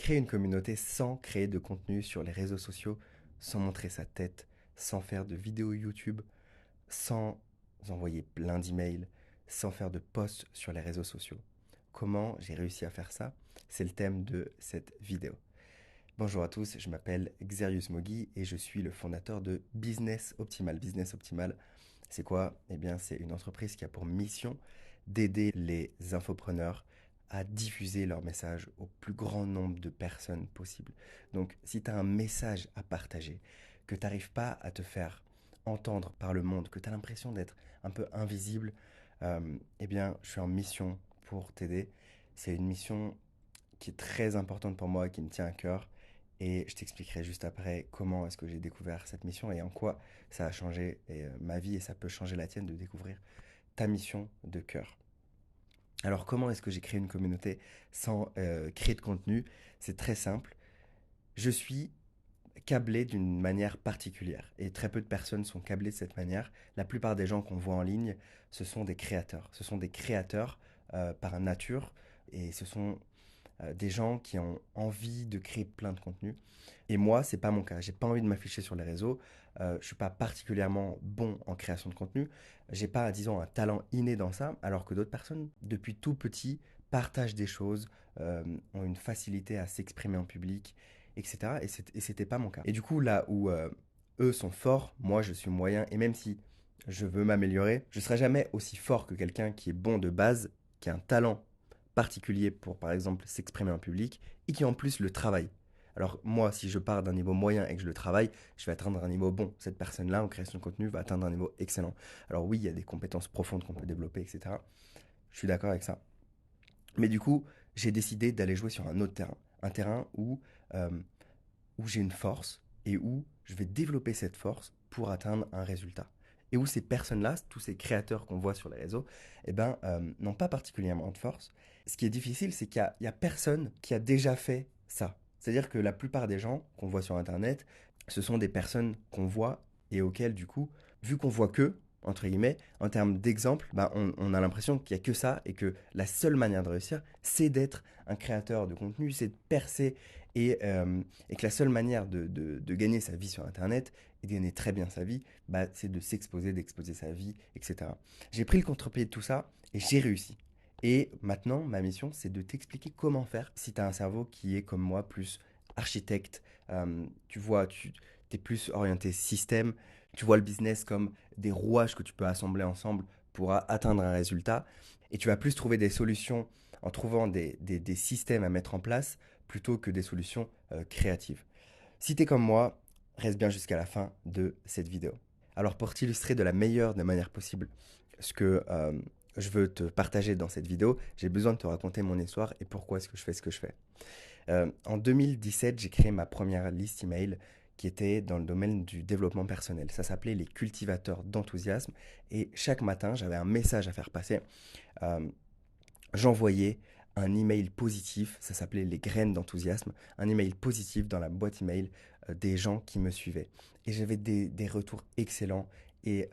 créer une communauté sans créer de contenu sur les réseaux sociaux, sans montrer sa tête, sans faire de vidéos YouTube, sans envoyer plein d'emails, sans faire de posts sur les réseaux sociaux. Comment j'ai réussi à faire ça? C'est le thème de cette vidéo. Bonjour à tous, je m'appelle Xerius Mogui et je suis le fondateur de Business Optimal. Business Optimal, c'est quoi? Eh bien, c'est une entreprise qui a pour mission d'aider les infopreneurs à diffuser leur message au plus grand nombre de personnes possible. Donc, si tu as un message à partager, que tu n'arrives pas à te faire entendre par le monde, que tu as l'impression d'être un peu invisible, eh bien, je suis en mission pour t'aider. C'est une mission qui est très importante pour moi, qui me tient à cœur. Et je t'expliquerai juste après comment est-ce que j'ai découvert cette mission et en quoi ça a changé ma vie et ça peut changer la tienne de découvrir ta mission de cœur. Alors comment est-ce que j'ai créé une communauté sans créer de contenu? C'est très simple. Je suis câblé d'une manière particulière et très peu de personnes sont câblées de cette manière. La plupart des gens qu'on voit en ligne, ce sont des créateurs. Ce sont des créateurs par nature et ce sont des gens qui ont envie de créer plein de contenu. Et moi, c'est pas mon cas. J'ai pas envie de m'afficher sur les réseaux. Je suis pas particulièrement bon en création de contenu. J'ai pas, disons, un talent inné dans ça, alors que d'autres personnes, depuis tout petit, partagent des choses, ont une facilité à s'exprimer en public, etc. Et c'était pas mon cas. Et du coup, là où eux sont forts, moi je suis moyen. Et même si je veux m'améliorer, je serai jamais aussi fort que quelqu'un qui est bon de base, qui a un talent particulier pour, par exemple, s'exprimer en public et qui en plus le travaille. Alors moi, si je pars d'un niveau moyen et que je le travaille, je vais atteindre un niveau bon. Cette personne-là, en création de contenu, va atteindre un niveau excellent. Alors oui, il y a des compétences profondes qu'on peut développer, etc. Je suis d'accord avec ça. Mais du coup, j'ai décidé d'aller jouer sur un autre terrain. Un terrain euh, où j'ai une force et où je vais développer cette force pour atteindre un résultat. Et où ces personnes-là, tous ces créateurs qu'on voit sur les réseaux, eh ben, n'ont pas particulièrement de force. Ce qui est difficile, c'est qu'il y a personne qui a déjà fait ça. C'est-à-dire que la plupart des gens qu'on voit sur Internet, ce sont des personnes qu'on voit et auxquelles, du coup, vu qu'on voit que, entre guillemets, en termes d'exemple, bah, on a l'impression qu'il n'y a que ça et que la seule manière de réussir, c'est d'être un créateur de contenu, c'est de percer et que la seule manière de gagner sa vie sur Internet et de gagner très bien sa vie, bah, c'est de s'exposer, d'exposer sa vie, etc. J'ai pris le contre-pied de tout ça et j'ai réussi. Et maintenant, ma mission, c'est de t'expliquer comment faire si tu as un cerveau qui est comme moi, plus architecte, tu vois, tu es plus orienté système, tu vois le business comme des rouages que tu peux assembler ensemble pour atteindre un résultat, et tu vas plus trouver des solutions en trouvant des systèmes à mettre en place plutôt que des solutions créatives. Si tu es comme moi, reste bien jusqu'à la fin de cette vidéo. Alors pour t'illustrer de la meilleure des manières possibles ce que je veux te partager dans cette vidéo, j'ai besoin de te raconter mon histoire et pourquoi est-ce que je fais ce que je fais. En 2017, j'ai créé ma première liste email qui était dans le domaine du développement personnel. Ça s'appelait les cultivateurs d'enthousiasme et chaque matin, j'avais un message à faire passer. Euh, J'envoyais un email positif, ça s'appelait les graines d'enthousiasme, un email positif dans la boîte email des gens qui me suivaient. Et j'avais des retours excellents et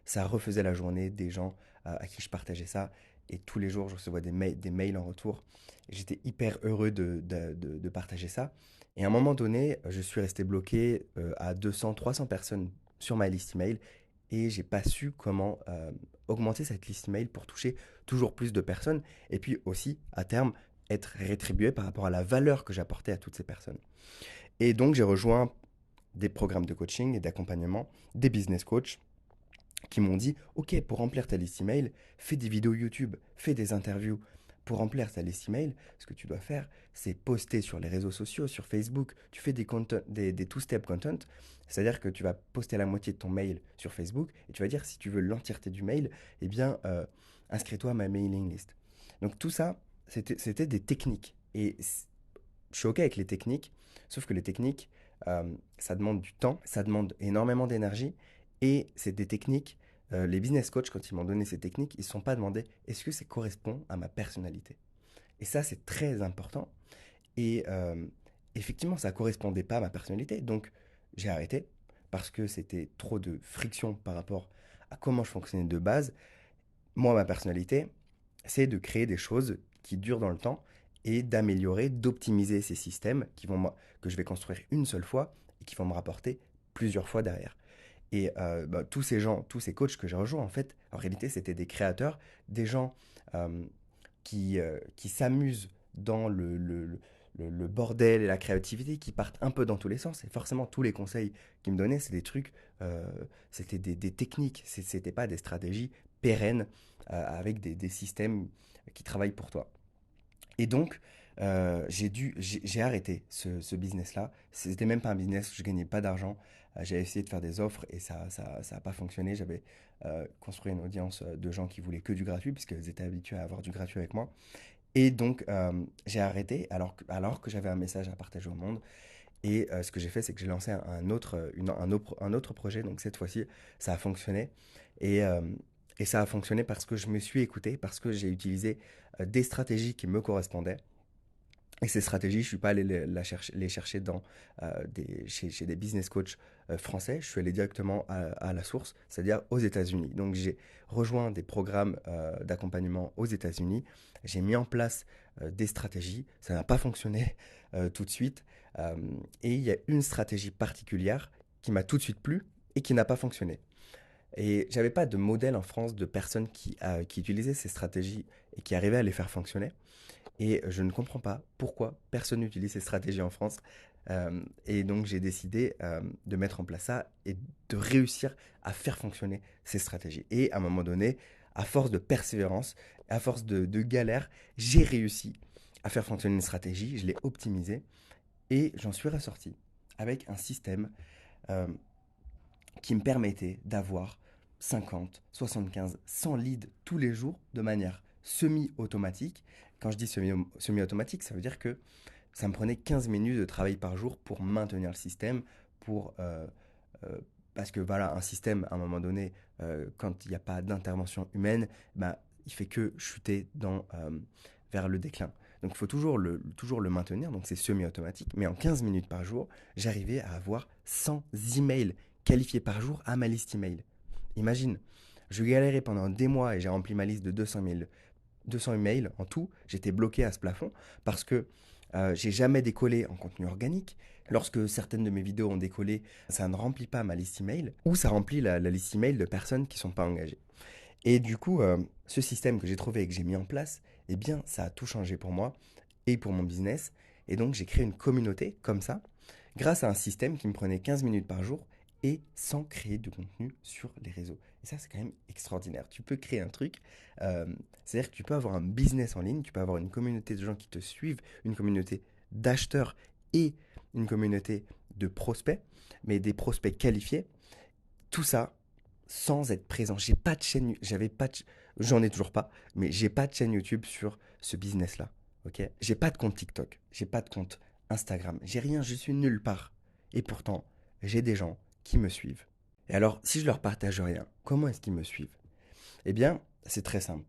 ça refaisait la journée des gens à qui je partageais ça. Et tous les jours, je recevais des mails en retour. Et j'étais hyper heureux de partager ça. Et à un moment donné, je suis resté bloqué à 200, 300 personnes sur ma liste email et j'ai pas su comment augmenter cette liste email pour toucher toujours plus de personnes et puis aussi à terme être rétribué par rapport à la valeur que j'apportais à toutes ces personnes. Et donc j'ai rejoint des programmes de coaching et d'accompagnement, des business coachs qui m'ont dit ok, pour remplir ta liste email, fais des vidéos YouTube, fais des interviews. Pour remplir ta liste email, ce que tu dois faire, c'est poster sur les réseaux sociaux, sur Facebook. Tu fais des two-step content, c'est-à-dire que tu vas poster la moitié de ton mail sur Facebook et tu vas dire si tu veux l'entièreté du mail, eh bien, inscris-toi à ma mailing list. Donc tout ça, c'était des techniques. Et je suis OK avec les techniques, sauf que les techniques, ça demande du temps, ça demande énormément d'énergie, et c'est des techniques, les business coachs, quand ils m'ont donné ces techniques, ils ne se sont pas demandé est-ce que ça correspond à ma personnalité. Et ça, c'est très important. Et effectivement, ça ne correspondait pas à ma personnalité, donc j'ai arrêté, parce que c'était trop de friction par rapport à comment je fonctionnais de base. Moi, ma personnalité, c'est de créer des choses qui durent dans le temps et d'améliorer, d'optimiser ces systèmes que je vais construire une seule fois et qui vont me rapporter plusieurs fois derrière. Et tous ces gens, tous ces coachs que j'ai rejoints, en fait, en réalité, c'était des créateurs, des gens euh, qui s'amusent dans le bordel et la créativité, qui partent un peu dans tous les sens. Et forcément, tous les conseils qu'ils me donnaient, c'est des trucs, c'était des techniques, c'était pas des stratégies pérennes avec des systèmes qui travaillent pour toi. Et donc, j'ai arrêté ce business-là. C'était même pas un business, je gagnais pas d'argent. J'avais essayé de faire des offres et ça a pas fonctionné. J'avais construit une audience de gens qui voulaient que du gratuit, puisqu'ils étaient habitués à avoir du gratuit avec moi. Et donc, j'ai arrêté alors que j'avais un message à partager au monde. Et ce que j'ai fait, c'est que j'ai lancé un autre projet. Donc, cette fois-ci, ça a fonctionné. Et, euh, et ça a fonctionné parce que je me suis écouté, parce que j'ai utilisé des stratégies qui me correspondaient. Et ces stratégies, je ne suis pas allé les chercher chez des business coachs français. Je suis allé directement à la source, c'est-à-dire aux États-Unis. Donc j'ai rejoint des programmes d'accompagnement aux États-Unis. J'ai mis en place des stratégies. Ça n'a pas fonctionné tout de suite. Euh, et il y a une stratégie particulière qui m'a tout de suite plu et qui n'a pas fonctionné. Et j'avais pas de modèle en France de personnes qui utilisaient ces stratégies et qui arrivaient à les faire fonctionner. Et je ne comprends pas pourquoi personne n'utilise ces stratégies en France. Et donc j'ai décidé de mettre en place ça et de réussir à faire fonctionner ces stratégies. Et à un moment donné, à force de persévérance, à force de galère, j'ai réussi à faire fonctionner une stratégie, je l'ai optimisée et j'en suis ressorti avec un système euh, qui me permettait d'avoir 50, 75, 100 leads tous les jours de manière semi-automatique. Quand je dis semi-automatique, ça veut dire que ça me prenait 15 minutes de travail par jour pour maintenir le système, pour, euh, parce que voilà, un système, à un moment donné, quand il n'y a pas d'intervention humaine, bah, il fait que chuter vers le déclin. Donc il faut toujours le maintenir, donc c'est semi-automatique. Mais en 15 minutes par jour, j'arrivais à avoir 100 emails qualifiés par jour à ma liste email. Imagine, je galérais pendant des mois et j'ai rempli ma liste de 200 emails en tout. J'étais bloqué à ce plafond parce que j'ai jamais décollé en contenu organique. Lorsque certaines de mes vidéos ont décollé, ça ne remplit pas ma liste email ou ça remplit la liste email de personnes qui ne sont pas engagées. Et du coup, ce système que j'ai trouvé et que j'ai mis en place, eh bien, ça a tout changé pour moi et pour mon business. Et donc, j'ai créé une communauté comme ça, grâce à un système qui me prenait 15 minutes par jour et sans créer de contenu sur les réseaux. Et ça, c'est quand même extraordinaire. Tu peux créer un truc, euh, c'est-à-dire que tu peux avoir un business en ligne, tu peux avoir une communauté de gens qui te suivent, une communauté d'acheteurs et une communauté de prospects, mais des prospects qualifiés. Tout ça sans être présent. J'ai pas de chaîne, j'avais pas de, j'en ai toujours pas, mais j'ai pas de chaîne YouTube sur ce business-là. Ok, j'ai pas de compte TikTok, j'ai pas de compte Instagram, j'ai rien, je suis nulle part. Et pourtant, j'ai des gens qui me suivent. Et alors, si je leur partage rien, comment est-ce qu'ils me suivent? Eh bien, c'est très simple.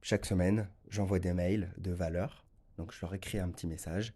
Chaque semaine, j'envoie des mails de valeur. Donc, je leur écris un petit message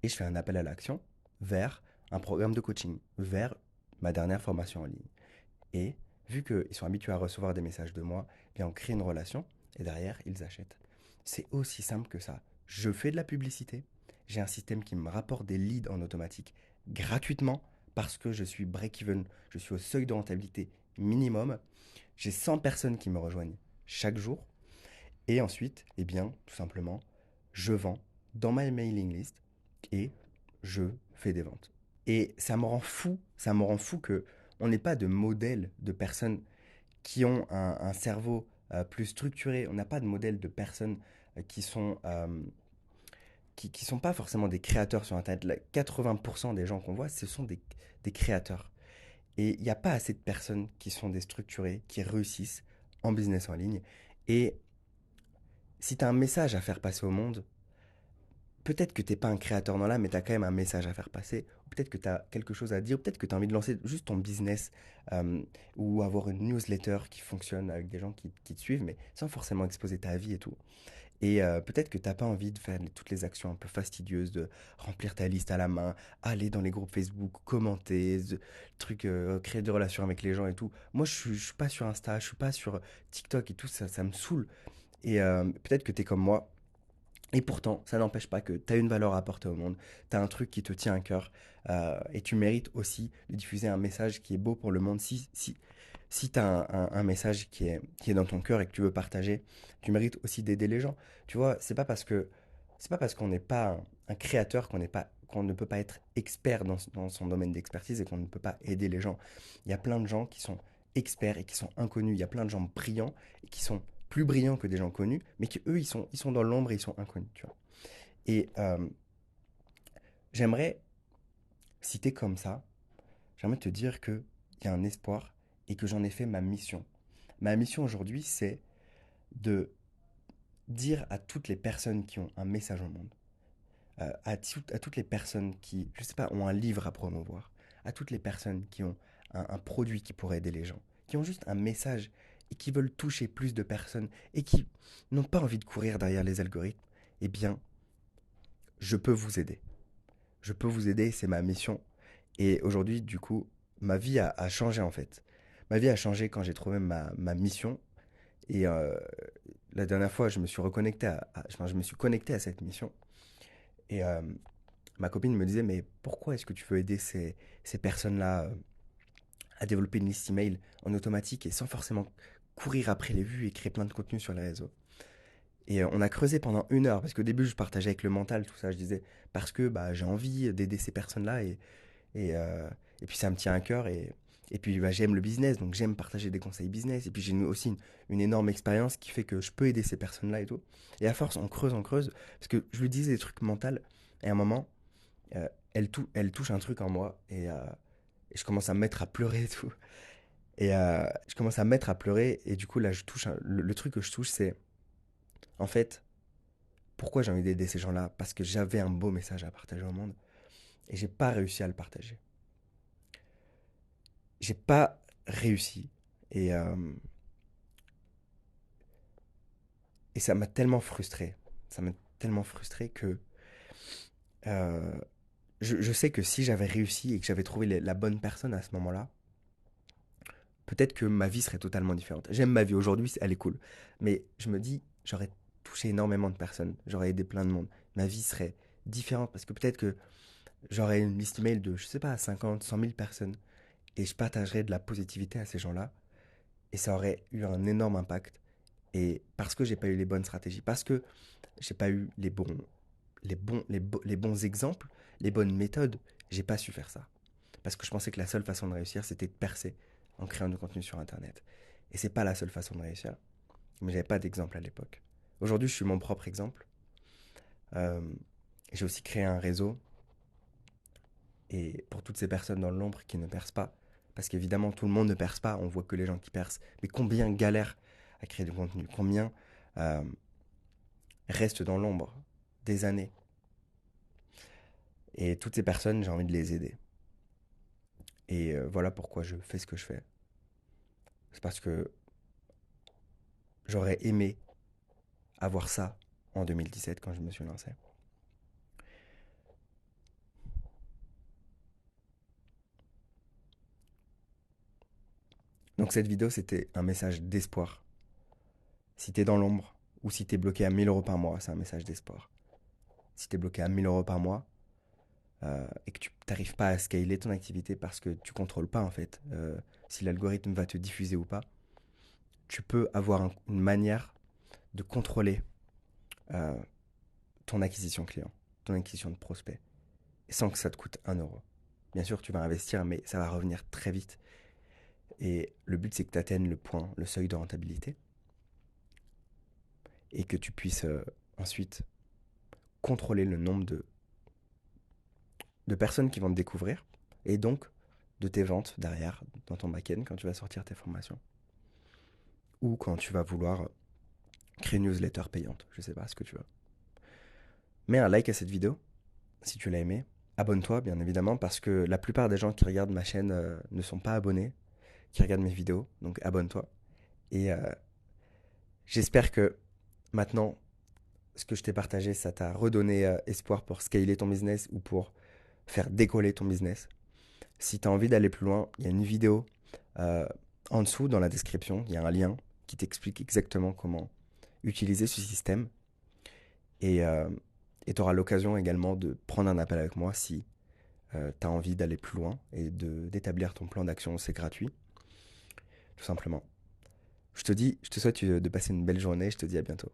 et je fais un appel à l'action vers un programme de coaching, vers ma dernière formation en ligne. Et vu qu'ils sont habitués à recevoir des messages de moi, eh bien on crée une relation et derrière, ils achètent. C'est aussi simple que ça. Je fais de la publicité. J'ai un système qui me rapporte des leads en automatique gratuitement parce que je suis break-even. Je suis au seuil de rentabilité minimum. J'ai 100 personnes qui me rejoignent chaque jour. Et ensuite, eh bien, tout simplement, je vends dans ma mailing list et je fais des ventes. Et ça me rend fou que on n'ait pas de modèle de personnes qui ont un cerveau plus structuré. On n'a pas de modèle de personnes qui sont pas forcément des créateurs sur Internet. 80% des gens qu'on voit, ce sont des créateurs. Et il n'y a pas assez de personnes qui sont des structurés, qui réussissent en business en ligne. Et si tu as un message à faire passer au monde, peut-être que t'es pas un créateur dans l'âme, mais tu as quand même un message à faire passer. Ou peut-être que tu as quelque chose à dire. Peut-être que tu as envie de lancer juste ton business euh, ou avoir une newsletter qui fonctionne avec des gens qui te suivent, mais sans forcément exposer ta vie et tout. Et peut-être que t'as pas envie de faire toutes les actions un peu fastidieuses, de remplir ta liste à la main, aller dans les groupes Facebook, commenter, créer des relations avec les gens et tout. Moi, je suis pas sur Insta, je suis pas sur TikTok et tout, ça me saoule. Et peut-être que tu es comme moi Et pourtant, ça n'empêche pas que tu as une valeur à apporter au monde, tu as un truc qui te tient à cœur, et tu mérites aussi de diffuser un message qui est beau pour le monde. Si tu as un message qui est dans ton cœur et que tu veux partager, tu mérites aussi d'aider les gens. Tu vois, c'est pas parce qu'on n'est pas un créateur qu'on ne peut pas être expert dans son domaine d'expertise et qu'on ne peut pas aider les gens. Il y a plein de gens qui sont experts et qui sont inconnus. Il y a plein de gens brillants et qui sont plus brillants que des gens connus, mais qui eux, ils sont dans l'ombre et ils sont inconnus, tu vois. Et j'aimerais, si t'es comme ça, j'aimerais te dire qu'il y a un espoir et que j'en ai fait ma mission. Ma mission aujourd'hui, c'est de dire à toutes les personnes qui ont un message au monde, à toutes les personnes qui, je sais pas, ont un livre à promouvoir, à toutes les personnes qui ont un produit qui pourrait aider les gens, qui ont juste un message et qui veulent toucher plus de personnes et qui n'ont pas envie de courir derrière les algorithmes, eh bien, je peux vous aider. Je peux vous aider, c'est ma mission. Et aujourd'hui, du coup, ma vie a changé en fait. Ma vie a changé quand j'ai trouvé ma mission. Et la dernière fois, je me suis enfin, je me suis connecté à cette mission. Et ma copine me disait, mais pourquoi est-ce que tu veux aider ces personnes-là à développer une liste email en automatique et sans forcément courir après les vues et créer plein de contenu sur les réseaux. Et on a creusé pendant 1 heure, parce qu'au début, je partageais avec le mental, tout ça. Je disais, parce que bah, j'ai envie d'aider ces personnes-là, et, euh, et puis ça me tient à cœur, et puis bah, j'aime le business, donc j'aime partager des conseils business, et puis j'ai aussi une énorme expérience qui fait que je peux aider ces personnes-là et tout. Et à force, on creuse, parce que je lui disais des trucs mentaux, et à un moment, elle touche un truc en moi, et je commence à me mettre à pleurer et tout. Et je commence à me mettre à pleurer, et du coup, là, je touche, le truc que je touche, c'est, en fait, pourquoi j'ai envie d'aider ces gens-là? Parce que j'avais un beau message à partager au monde, et j'ai pas réussi à le partager. J'ai pas réussi, et, euh, et ça m'a tellement frustré. Ça m'a tellement frustré que euh, je sais que si j'avais réussi et que j'avais trouvé la bonne personne à ce moment-là, peut-être que ma vie serait totalement différente. J'aime ma vie aujourd'hui, elle est cool. Mais je me dis, j'aurais touché énormément de personnes, j'aurais aidé plein de monde. Ma vie serait différente parce que peut-être que j'aurais une liste email de, je sais pas, 50, 100 000 personnes et je partagerais de la positivité à ces gens-là et ça aurait eu un énorme impact. Et parce que j'ai pas eu les bonnes stratégies, parce que j'ai pas eu les bons exemples, les bonnes méthodes, j'ai pas su faire ça. Parce que je pensais que la seule façon de réussir, c'était de percer en créant du contenu sur Internet. Et c'est pas la seule façon de réussir. Mais j'avais pas d'exemple à l'époque. Aujourd'hui, je suis mon propre exemple. Euh, j'ai aussi créé un réseau. Et pour toutes ces personnes dans l'ombre qui ne percent pas, parce qu'évidemment, tout le monde ne perce pas, on voit que les gens qui percent. Mais combien galèrent à créer du contenu? Combien euh, restent dans l'ombre des années? Et toutes ces personnes, j'ai envie de les aider. Et voilà pourquoi je fais ce que je fais. C'est parce que j'aurais aimé avoir ça en 2017 quand je me suis lancé. Donc cette vidéo, c'était un message d'espoir. Si t'es dans l'ombre ou si t'es bloqué à 1 000 € par mois, c'est un message d'espoir. Si t'es bloqué à 1 000 € par mois et que tu n'arrives pas à scaler ton activité parce que tu contrôles pas en fait si l'algorithme va te diffuser ou pas, tu peux avoir une manière de contrôler euh, ton acquisition client, ton acquisition de prospect, sans que ça te coûte 1 euro. Bien sûr, tu vas investir, mais ça va revenir très vite. Et le but, c'est que tu atteignes le seuil de rentabilité, et que tu puisses ensuite contrôler le nombre de personnes qui vont te découvrir, et donc de tes ventes derrière, dans ton back-end, quand tu vas sortir tes formations, ou quand tu vas vouloir créer une newsletter payante, je sais pas ce que tu veux. Mets un like à cette vidéo, si tu l'as aimé. Abonne-toi, bien évidemment, parce que la plupart des gens qui regardent ma chaîne ne sont pas abonnés, qui regardent mes vidéos, donc abonne-toi. Et j'espère que maintenant, ce que je t'ai partagé, ça t'a redonné espoir pour scaler ton business ou pour faire décoller ton business. Si tu as envie d'aller plus loin, il y a une vidéo euh, en dessous dans la description, il y a un lien qui t'explique exactement comment utiliser ce système. Et tu auras l'occasion également de prendre un appel avec moi si tu as envie d'aller plus loin et d'établir ton plan d'action. C'est gratuit, tout simplement. Je te souhaite de passer une belle journée. Je te dis à bientôt.